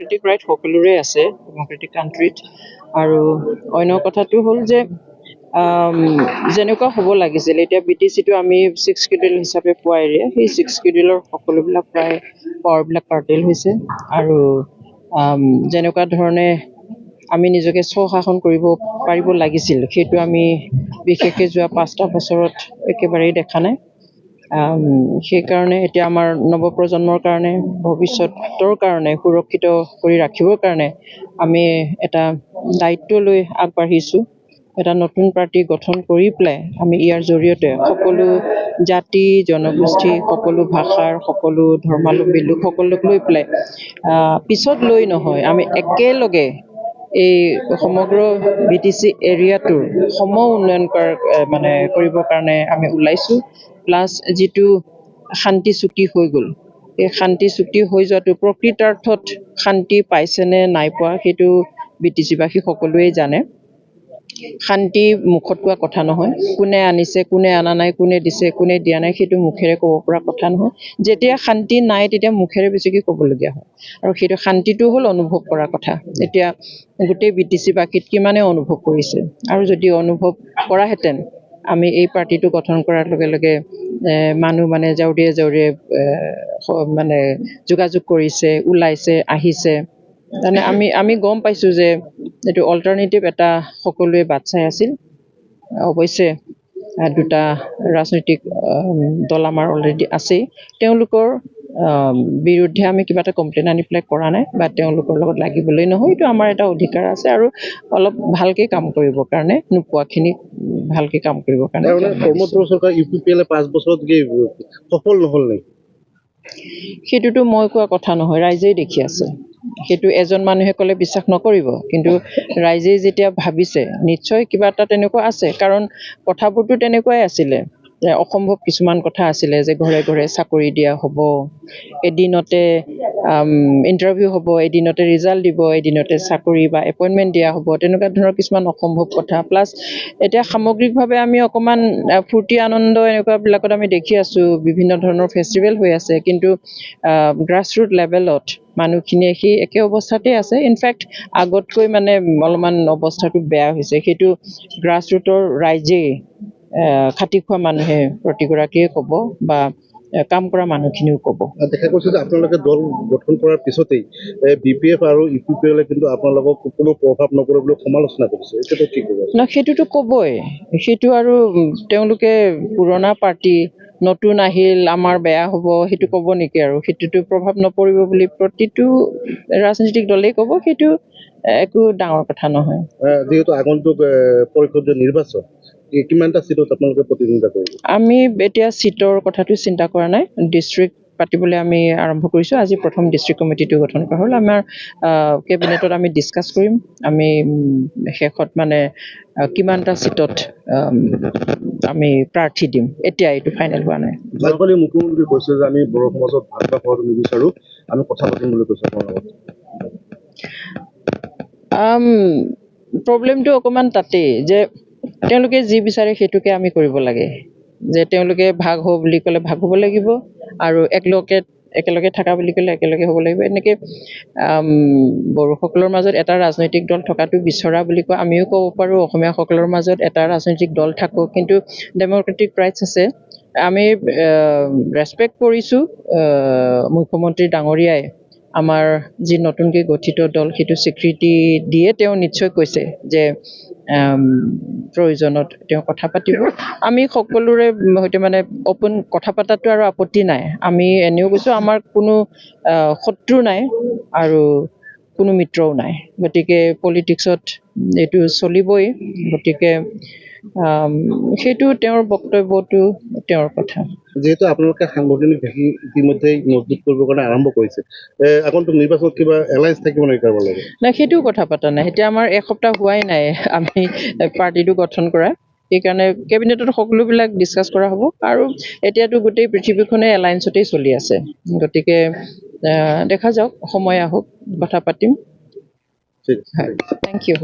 Democratic right সকলোৰে আছে Democratic কাণ্ট্ৰিত। আৰু অন্য কথাটো হ'ল যে যেনেকুৱা হ'ব লাগিছিল, এতিয়া BTCটো আমি 6 শিডিউল হিচাপে পোৱা এৰিয়া, সেই 6 শিডিউলৰ সকলোবিলাক প্ৰায় পাৱাৰবিলাক কাৰ্টেল হৈছে। আৰু যেনেকুৱা ধৰণে আমি নিজকে স্বশাসন কৰিব পাৰিব লাগিছিল, সেইটো আমি বিশেষকৈ যোৱা 5টা বছৰত একেবাৰেই দেখা নাই। সেইকাৰণে এতিয়া আমাৰ নৱপ্ৰজন্মৰ কাৰণে, ভৱিষ্যতৰ কাৰণে সুৰক্ষিত কৰি ৰাখিবৰ কাৰণে আমি এটা দায়িত্ব লৈ আগবাঢ়িছোঁ। এটা নতুন পাৰ্টি গঠন কৰি পেলাই আমি ইয়াৰ জৰিয়তে সকলো জাতি জনগোষ্ঠী, সকলো ভাষাৰ, সকলো ধৰ্মাৱলম্বী লোকসকলক লৈ পেলাই পিছত লৈ নহয়, আমি একেলগে এই সমগ্ৰ BTC এৰিয়াটোৰ উন্নয়ন কৰিবৰ কাৰণে আমি ওলাইছোঁ। প্লাছ যিটো শান্তি চুক্তি হৈ গ'ল, এই শান্তি চুক্তি হৈ যোৱাটো প্ৰকৃতাৰ্থত শান্তি পাইছেনে নাই পোৱা সেইটো BTCবাসী সকলোৱেই জানে। শান্তি মুখত কোৱা কথা নহয়, কোনে আনিছে কোনে অনা নাই, কোনে দিছে কোনে দিয়া নাই, সেইটো মুখেৰে ক'ব পৰা কথা নহয়। যেতিয়া শান্তি নাই তেতিয়া মুখেৰে বেছিকৈ ক'বলগীয়া হয়, আৰু সেইটো শান্তিটো হ'ল অনুভৱ কৰা কথা। এতিয়া গোটেই BTCবাসীত কিমানে অনুভৱ কৰিছে, আৰু যদি অনুভৱ কৰাহেঁতেন আমি এই পাৰ্টিটো গঠন কৰাৰ লগে লগে মানুহ জাউৰিয়ে যোগাযোগ কৰিছে, ওলাইছে, আহিছে। তাৰমানে আমি গম পাইছোঁ যে এইটো অল্টাৰনেটিভ এটা সকলোৱে বাট চাই আছিল। অৱশ্যে 2টা ৰাজনৈতিক দল আমাৰ অলৰেডি আছেই, তেওঁলোকৰ বিৰুদ্ধে আমি কিবা এটা কমপ্লেইন আনি পেলাই কৰা নাই, বা তেওঁলোকৰ লগত লাগিবলৈ নহয়, এইটো আমাৰ এটা অধিকাৰ আছে। আৰু অলপ ভালকৈ কাম কৰিবৰ কাৰণে, নোপোৱাখিনি ভালকৈ কাম কৰিবৰ কাৰণে। কৰ্মতৰ চৰকাৰ UPPL 5 বছৰত সফল নহ'ল নেকি? সেইটোতো মই কোৱা কথা নহয়, ৰাইজেই দেখি আছে। সেইটো এজন মানুহে ক'লে বিশ্বাস নকৰিব, কিন্তু ৰাইজেই যেতিয়া ভাবিছে নিশ্চয় কিবা এটা তেনেকুৱা আছে। কাৰণ কথাবোৰতো তেনেকুৱাই আছিলে, যে অসম্ভৱ কিছুমান কথা আছিলে, যে ঘৰে ঘৰে চাকৰি দিয়া হ'ব, এদিনতে ইণ্টাৰভিউ হ'ব, এদিনতে ৰিজাল্ট দিব, এদিনতে চাকৰি বা এপইণ্টমেণ্ট দিয়া হ'ব, তেনেকুৱা ধৰণৰ কিছুমান অসম্ভৱ কথা। প্লাছ এতিয়া সামগ্ৰিকভাৱে আমি অকণমান ফূৰ্তি আনন্দ এনেকুৱাবিলাকত আমি দেখি আছোঁ, বিভিন্ন ধৰণৰ ফেষ্টিভেল হৈ আছে, কিন্তু গ্ৰাছৰুট লেভেলত মানুহখিনিয়ে সেই একে অৱস্থাতে আছে। ইনফেক্ট আগতকৈ অলপমান অৱস্থাটো বেয়া হৈছে। সেইটো গ্ৰাছৰুটৰ ৰাইজেই, খাটি খোৱা মানুহে প্ৰতিগৰাকীয়ে ক'ব, বা কাম কৰা মানুহখিনিও ক'ব। দেখা গৈছে যে আপোনালোকে দল গঠন কৰাৰ পিছতেই BPF আৰু UPPL কিন্তু আপোনালোকক কোনো প্ৰভাৱ নকৰে বুলি সমালোচনা কৰিছে, এইটো কি ক'ব? না, সেইটোতো ক'বই। সেইটো আৰু তেওঁলোকে পুৰণা পাৰ্টি, নতুন আহিল আমাৰ বেয়া হ'ব, সেইটো ক'ব নেকি? আৰু সেইটোতো প্ৰভাৱ নপৰিব বুলি প্ৰতিটো ৰাজনৈতিক দলেই ক'ব, সেইটো একো ডাঙৰ কথা নহয়। যিহেতু আগন্তুক পৰিষদীয় নিৰ্বাচন, কিমানটা চিটত আপোনালোকে প্ৰতিদ্বন্দ্বিতা কৰিব? আমি এতিয়া চিটৰ কথাটো চিন্তা কৰা নাই, ডিষ্ট্ৰিক্ট পাতিবলৈ আমি আৰম্ভ কৰিছোঁ। আজি প্ৰথম ডিষ্ট্ৰিক্ট কমিটিটো গঠন কৰা হ'ল। আমাৰ কেবিনেটত আমি ডিছকাছ কৰিম, আমি শেষত কিমানটা চিটত আমি প্ৰাৰ্থী দিম, এতিয়া এইটো ফাইনেল হোৱা নাই। যোৱাকালি মুখ্যমন্ত্ৰী কৈছে যে আমি বড়ো সমাজত ভাগ হোৱাটো নিবিচাৰোঁ, আমি কথা পাতিম বুলি কৈছে আপোনাৰ লগত। প্ৰব্লেমটো অকণমান তাতেই, যে তেওঁলোকে যি বিচাৰে সেইটোকে আমি কৰিব লাগে। যে তেওঁলোকে ভাগ হ'ব বুলি ক'লে ভাগ হ'ব লাগিব, আৰু একেলগে থকা বুলি ক'লে একেলগে হ'ব লাগিব। এনেকৈ বড়োসকলৰ মাজত এটা ৰাজনৈতিক দল থকাটো বিচৰা বুলি কয়, আমিও ক'ব পাৰোঁ অসমীয়াসকলৰ মাজত এটা ৰাজনৈতিক দল থাকক, কিন্তু ডেম'ক্ৰেটিক ৰাইটছ আছে। আমি ৰেচপেক্ট কৰিছোঁ মুখ্যমন্ত্ৰী ডাঙৰীয়াই আমাৰ যি নতুনকৈ গঠিত দল, সেইটো স্বীকৃতি দিয়ে তেওঁ নিশ্চয় কৈছে যে প্ৰয়োজনত তেওঁ কথা পাতিব। আমি সকলোৰে সৈতে অপেন কথা পতাটো আৰু আপত্তি নাই। আমি এনেও কৈছোঁ আমাৰ কোনো শত্ৰু নাই আৰু কোনো মিত্ৰও নাই, গতিকে পলিটিক্সত এইটো চলিবই। গতিকে সেইটো তেওঁৰ বক্তব্যটো তেওঁৰ কথা। যিহেতু আপোনালোকে সাংগঠনিক ভেটি ইতিমধ্যে মজবুত কৰিবৰ কাৰণে আৰম্ভ কৰিছে, আগন্তুক নিৰ্বাচনত কিবা এলায়েন্স থাকিব নেকি কাৰোবাৰ লগত? নাই, সেইটোও কথা পতা নাই। এতিয়া আমাৰ এসপ্তাহ হোৱাই নাই আমি পাৰ্টিটো গঠন কৰা, সেইকাৰণে কেবিনেটত সকলোবিলাক ডিছকাছ কৰা হ'ব। আৰু এতিয়াতো গোটেই পৃথিৱীখনে এলায়েন্সতেই চলি আছে, গতিকে দেখা যাওক, সময় আহক, কথা পাতিম। ঠিক আছে, থেংক ইউ।